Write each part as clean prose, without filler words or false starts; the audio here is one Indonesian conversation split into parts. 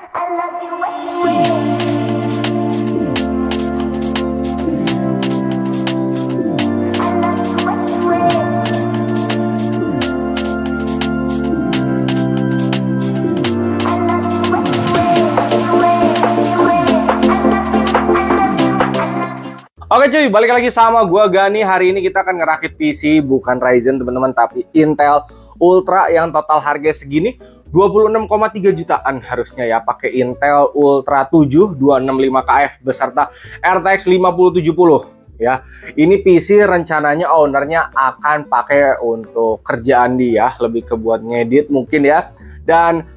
Oke cuy, balik lagi sama gua Gani. Hari ini kita akan ngerakit PC bukan Ryzen teman-teman, tapi Intel Ultra yang total harga segini 26,3 jutaan harusnya ya, pakai Intel Ultra 7 265KF beserta RTX 5070 ya. Ini PC rencananya ownernya akan pakai untuk kerjaan dia, lebih ke buat ngedit mungkin ya. Dan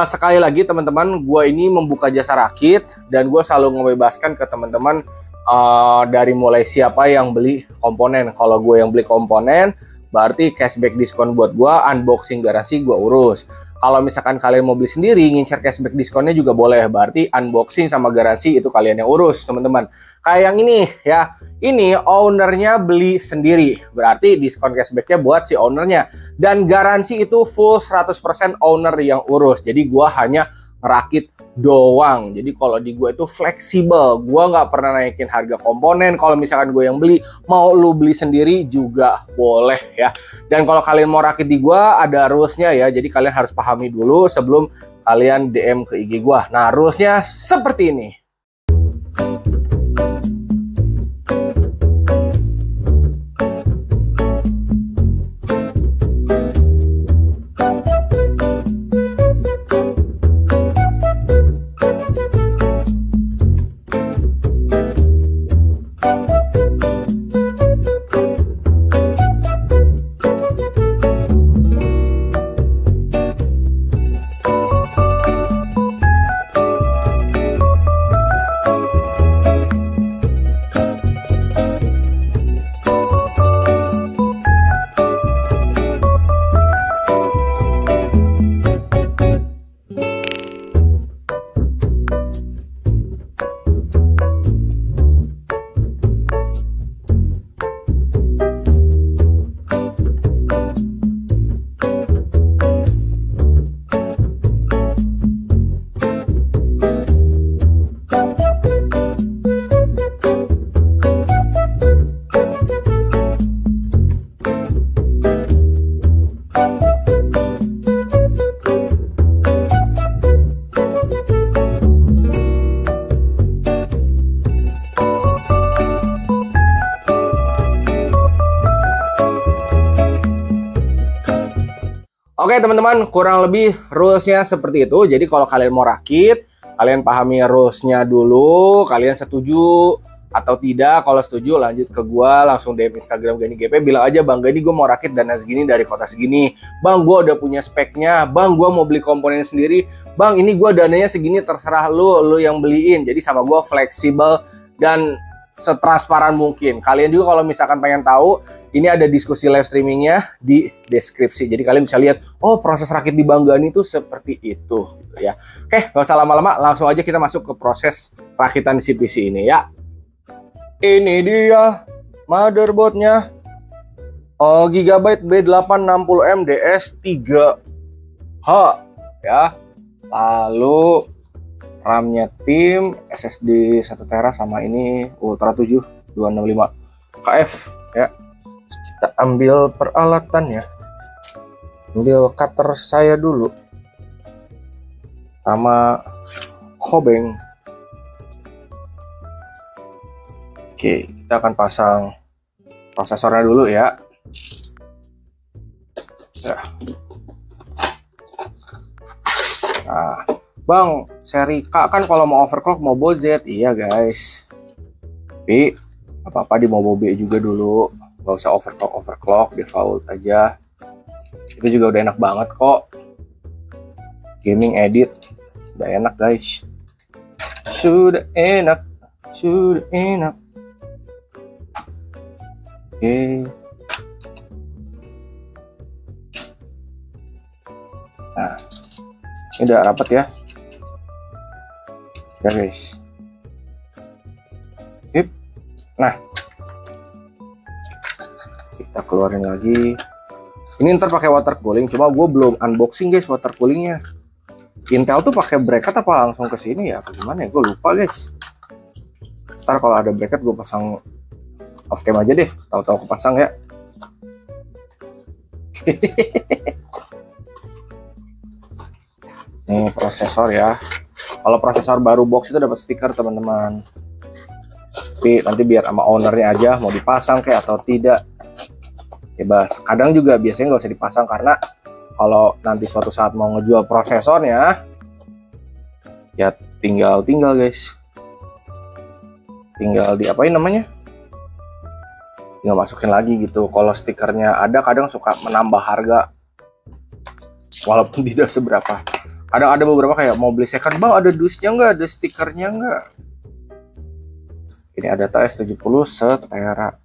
sekali lagi teman-teman, gua ini membuka jasa rakit dan gua selalu membebaskan ke teman-teman dari mulai siapa yang beli komponen. Kalau gue yang beli komponen, berarti cashback diskon buat gue, unboxing garansi gue urus. Kalau misalkan kalian mau beli sendiri, ngincer cashback diskonnya juga boleh, berarti unboxing sama garansi itu kalian yang urus teman-teman. Kayak yang ini ya, ini ownernya beli sendiri, berarti diskon cashbacknya buat si ownernya. Dan garansi itu full 100% owner yang urus, jadi gue hanya ngerakit doang. Jadi kalau di gue itu fleksibel, gue nggak pernah naikin harga komponen. Kalau misalkan gue yang beli, mau lu beli sendiri juga boleh ya. Dan kalau kalian mau rakit di gue, ada rulesnya ya, jadi kalian harus pahami dulu sebelum kalian DM ke IG gue. Nah, rulesnya seperti ini. Oke teman-teman, kurang lebih rulesnya seperti itu. Jadi kalau kalian mau rakit, kalian pahami rulesnya dulu, kalian setuju atau tidak. Kalau setuju lanjut ke gua, langsung DM Instagram Gani GP, bilang aja Bang Gani gue mau rakit dana segini dari kota segini. Bang gue udah punya speknya, Bang gue mau beli komponen sendiri, Bang ini gue dananya segini, terserah lu yang beliin. Jadi sama gua fleksibel dan setransparan mungkin. Kalian juga kalau misalkan pengen tahu, ini ada diskusi live streamingnya di deskripsi. Jadi kalian bisa lihat, oh proses rakit di Bang Gani itu seperti itu ya. Oke, gak usah lama-lama, langsung aja kita masuk ke proses rakitan di PC ini ya. Ini dia motherboardnya, Gigabyte B860M DS3H ya. Lalu RAM-nya tim, SSD 1 TB sama ini Ultra 7 265KF ya. Kita ambil peralatannya. Ambil cutter saya dulu sama hobeng. Oke, kita akan pasang prosesornya dulu ya. Nah, Bang, seri K kan kalau mau overclock mau bawa Z, iya guys. Tapi apa-apa di mau bawa B juga dulu, gak usah overclock, default aja. Itu juga udah enak banget kok. Gaming edit udah enak guys. Sudah enak. Oke. Nah, ini udah rapat ya. Ya guys. Sip. Nah, kita keluarin lagi. Ini ntar pakai water cooling, cuma gue belum unboxing guys water coolingnya. Intel tuh pakai bracket apa langsung ke sini ya? Apa gimana ya? Gue lupa guys. Ntar kalau ada bracket gue pasang off cam aja deh. Tahu-tahu kepasang ya. Nih prosesor ya. Kalau prosesor baru box itu dapat stiker teman-teman. Tapi nanti biar sama ownernya aja mau dipasang kayak atau tidak. Bebas. Kadang juga biasanya nggak usah dipasang karena kalau nanti suatu saat mau ngejual prosesornya, ya tinggal guys. Tinggal diapain namanya? Tinggal masukin lagi gitu. Kalau stikernya ada kadang suka menambah harga. Walaupun tidak seberapa. Kadang ada beberapa kayak mau beli second, bang ada dusnya nggak? Ada stikernya nggak? Ini ada S70 setera.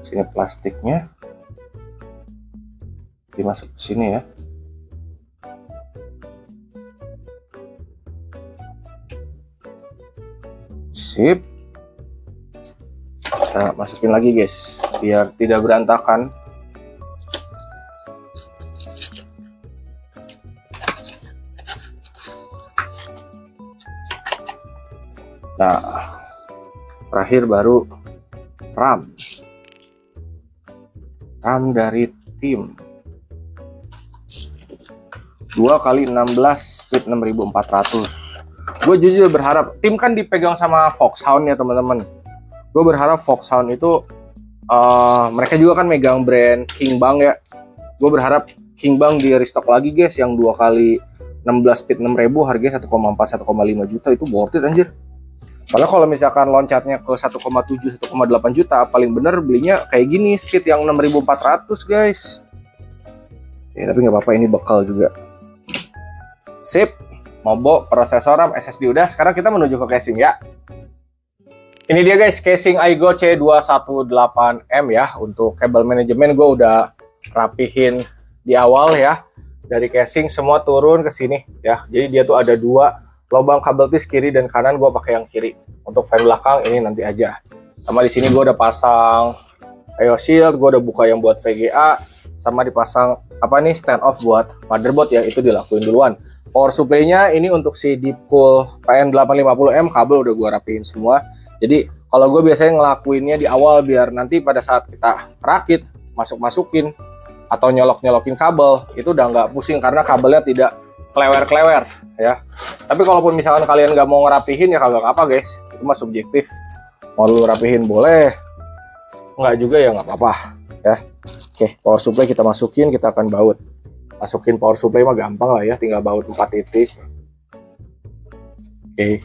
Sini plastiknya dimasuk ke sini ya. Sip. Kita masukin lagi guys biar tidak berantakan. Nah, terakhir baru RAM dari tim 2x16 speed 6400. Gue jujur berharap tim kan dipegang sama Foxhound ya teman-teman. Gue berharap Foxhound itu mereka juga kan megang brand King Bang ya. Gue berharap King Bang di restock lagi guys yang 2x16 speed 6000 harganya 1,4 1,5 juta itu worth it anjir. Kalau misalkan loncatnya ke 1,7 1,8 juta paling bener belinya kayak gini speed yang 6400 guys. Ya, tapi nggak apa-apa ini bekal juga. Sip, Mobo, prosesor RAM, SSD udah. Sekarang kita menuju ke casing ya. Ini dia guys casing Aigo C218M ya. Untuk kabel manajemen gue udah rapihin di awal ya. Dari casing semua turun ke sini ya. Jadi dia tuh ada dua lubang kabel tis kiri dan kanan, gue pakai yang kiri. Untuk fan belakang ini nanti aja. Sama di sini gue udah pasang IO shield, gue udah buka yang buat VGA, sama dipasang apa nih stand off buat motherboard ya, itu dilakuin duluan. Power supply-nya ini untuk si Deepcool PN850M kabel udah gue rapiin semua. Jadi kalau gue biasanya ngelakuinnya di awal biar nanti pada saat kita rakit masukin atau nyolok-nyolokin kabel itu udah nggak pusing karena kabelnya tidak klewer-klewer ya. Tapi kalaupun misalkan kalian nggak mau ngerapihin ya kagak apa guys, itu mah subjektif. Mau lu rapihin boleh, nggak juga ya nggak apa-apa ya. Oke, power supply kita masukin, kita akan baut. Masukin power supply mah gampang lah ya, tinggal baut 4 titik. Oke.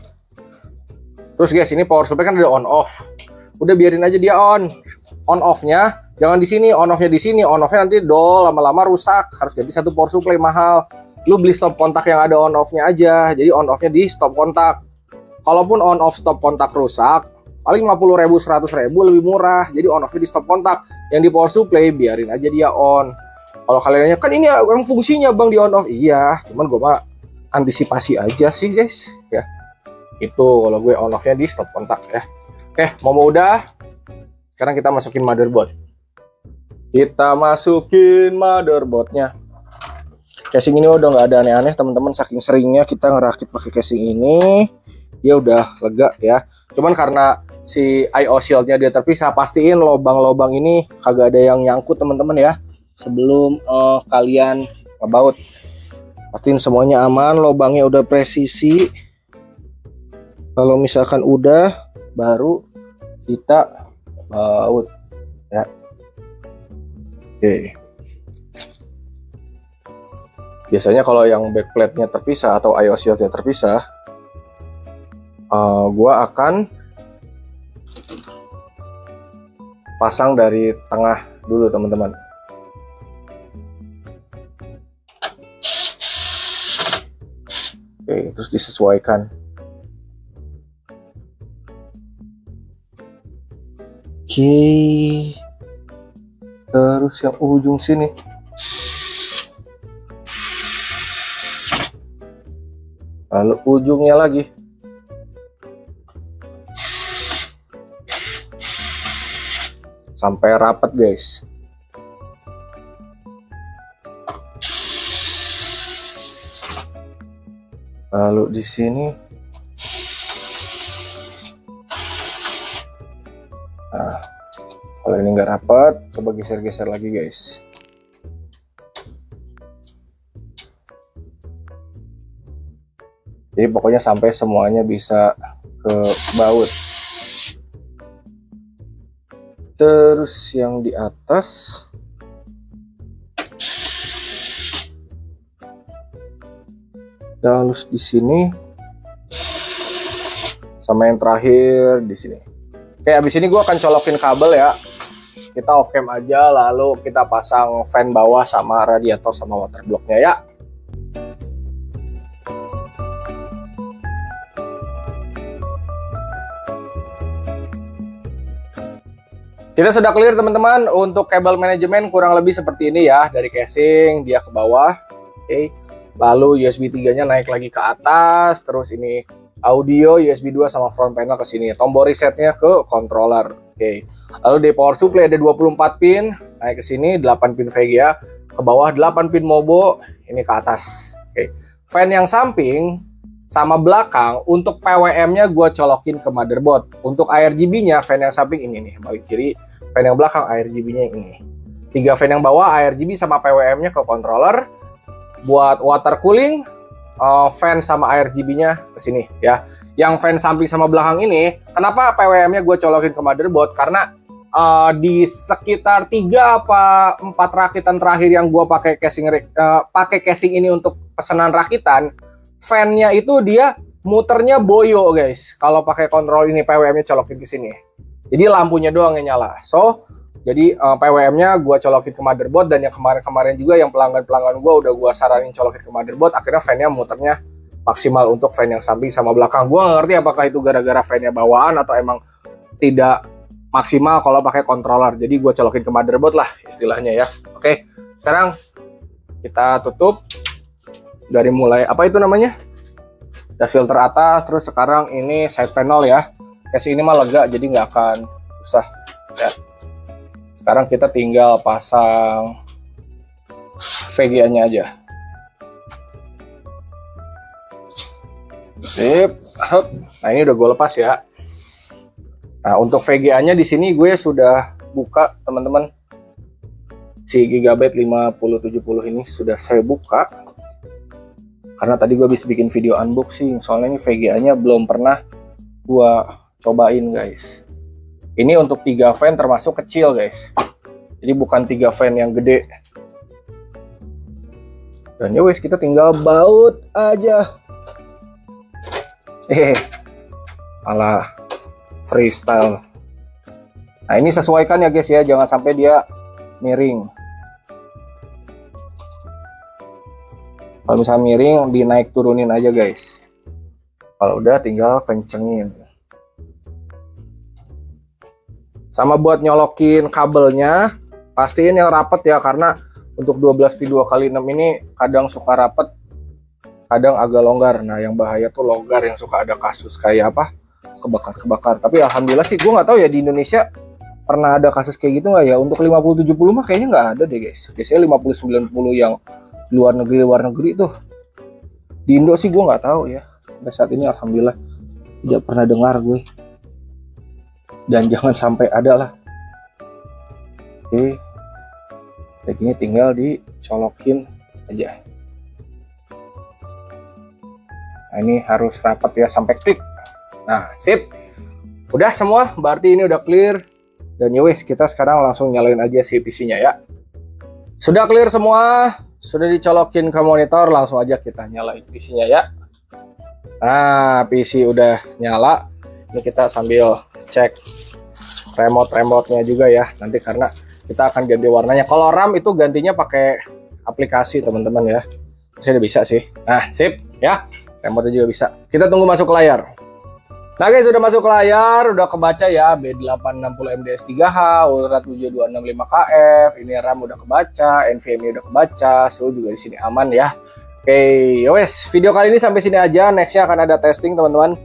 Terus guys, ini power supply kan ada on off. Udah biarin aja dia on. On off-nya jangan di sini, on off-nya di sini. On off-nya nanti dol lama-lama rusak. Harus ganti satu power supply mahal. Lu beli stop kontak yang ada on off-nya aja. Jadi on off-nya di stop kontak. Kalaupun on off stop kontak rusak, paling 50.000 100.000 lebih murah. Jadi on off-nya di stop kontak. Yang di power supply biarin aja dia on. Kalau kalian nanya, kan ini yang fungsinya bang di on off. Iya, cuman gue mah antisipasi aja sih guys ya. Itu kalau gue on off-nya di stop kontak ya. Oke, mau udah. Sekarang kita masukin motherboard. Kita masukin motherboardnya. Casing ini udah nggak ada aneh-aneh teman-teman, saking seringnya kita ngerakit pakai casing ini, dia udah lega ya. Cuman karena si IO shield-nya dia terpisah, pastiin lubang-lubang ini kagak ada yang nyangkut teman-teman ya. Sebelum kalian ngebaut, pastiin semuanya aman, lubangnya udah presisi. Kalau misalkan udah, baru kita baut ya. Oke. Biasanya kalau yang backplate-nya terpisah atau IO shield-nya terpisah, gua akan pasang dari tengah dulu teman-teman. Oke, terus disesuaikan. Oke, terus yang ujung sini. Lalu ujungnya lagi. sampai rapat guys. Lalu di sini, nah kalau ini nggak rapat, coba geser-geser lagi guys. Jadi pokoknya sampai semuanya bisa ke baut. Terus yang di atas, terus di sini, sama yang terakhir di sini. Oke, abis ini gue akan colokin kabel ya. Kita off cam aja, lalu kita pasang fan bawah sama radiator sama water blocknya ya. Kita sudah clear teman-teman. Untuk kabel manajemen kurang lebih seperti ini ya. Dari casing dia ke bawah. Oke. Lalu USB 3-nya naik lagi ke atas, terus ini audio USB 2 sama front panel ke sini. Tombol resetnya ke controller. Oke. Lalu di power supply ada 24 pin, naik ke sini 8 pin VGA, ke bawah 8 pin Mobo, ini ke atas. Oke. Fan yang samping sama belakang untuk PWM-nya gue colokin ke motherboard. Untuk RGB-nya fan yang samping ini nih, balik kiri, fan yang belakang RGB-nya ini. 3 fan yang bawah RGB sama PWM-nya ke controller. Buat water cooling, fan sama RGB-nya ke sini ya. Yang fan samping sama belakang ini, kenapa PWM-nya gue colokin ke motherboard? Karena di sekitar 3 apa 4 rakitan terakhir yang gue pakai casing ini untuk pesanan rakitan, fan-nya itu dia muternya boyo guys. Kalau pakai kontrol ini PWM-nya colokin ke sini. Jadi lampunya doang yang nyala. So jadi PWM-nya gue colokin ke motherboard, dan yang kemarin-kemarin juga yang pelanggan-pelanggan gue udah gue saranin colokin ke motherboard, akhirnya fan-nya muternya maksimal untuk fan yang samping sama belakang. Gue nggak ngerti apakah itu gara-gara fan-nya bawaan atau emang tidak maksimal kalau pakai controller. Jadi gue colokin ke motherboard lah istilahnya ya. Oke, sekarang kita tutup dari mulai apa itu namanya? Das filter atas, terus sekarang ini side panel ya. Casing ini mah lega, jadi nggak akan susah ya. Sekarang kita tinggal pasang VGA-nya aja. Sip. Nah, ini udah gue lepas ya. Nah, untuk VGA-nya di sini gue sudah buka, teman-teman. Si Gigabyte 5070 ini sudah saya buka. Karena tadi gue habis bikin video unboxing. Soalnya ini VGA-nya belum pernah gue cobain, guys. Ini untuk 3 fan termasuk kecil guys. Jadi bukan 3 fan yang gede. Dan ya wes, kita tinggal baut aja. Malah freestyle. Nah, ini sesuaikan ya guys ya, jangan sampai dia miring. Kalau misalnya miring, dinaik turunin aja guys. Kalau udah tinggal kencengin. Sama buat nyolokin kabelnya, pastiin yang rapet ya, karena untuk 12V2x6 ini kadang suka rapet, kadang agak longgar. Nah, yang bahaya tuh longgar, yang suka ada kasus kayak apa, kebakar-kebakar. Tapi alhamdulillah sih, gue nggak tahu ya di Indonesia pernah ada kasus kayak gitu nggak ya. Untuk 5070 mah kayaknya nggak ada deh guys. Biasanya 5090 yang luar negeri tuh. Di Indo sih gue nggak tahu ya. Sampai saat ini alhamdulillah tidak pernah dengar gue. Dan jangan sampai ada lah. Oke, kayak gini tinggal dicolokin aja. Nah, ini harus rapat ya sampai klik. Nah, sip. Udah semua, berarti ini udah clear. Dan yowes, kita sekarang langsung nyalain aja si PC-nya ya. Sudah clear semua, sudah dicolokin ke monitor, langsung aja kita nyalain PC-nya ya. Nah, PC udah nyala. Ini kita sambil cek remote-nya juga ya, nanti karena kita akan ganti warnanya. Kalau RAM itu gantinya pakai aplikasi teman-teman ya. Sudah bisa sih. Nah, sip ya. Remote juga bisa. Kita tunggu masuk ke layar. Nah guys, sudah masuk ke layar, udah kebaca ya B860MDS 3H, Ultra 7265KF. Ini RAM udah kebaca, NVMe udah kebaca, suhu juga di sini aman ya. Oke, yowes, video kali ini sampai sini aja. Nextnya akan ada testing teman-teman.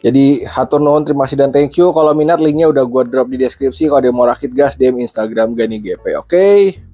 Jadi hatur nuhun, terima kasih dan thank you. Kalau minat linknya udah gua drop di deskripsi. Kalau ada yang mau rakit gas DM Instagram Gani GP. Oke.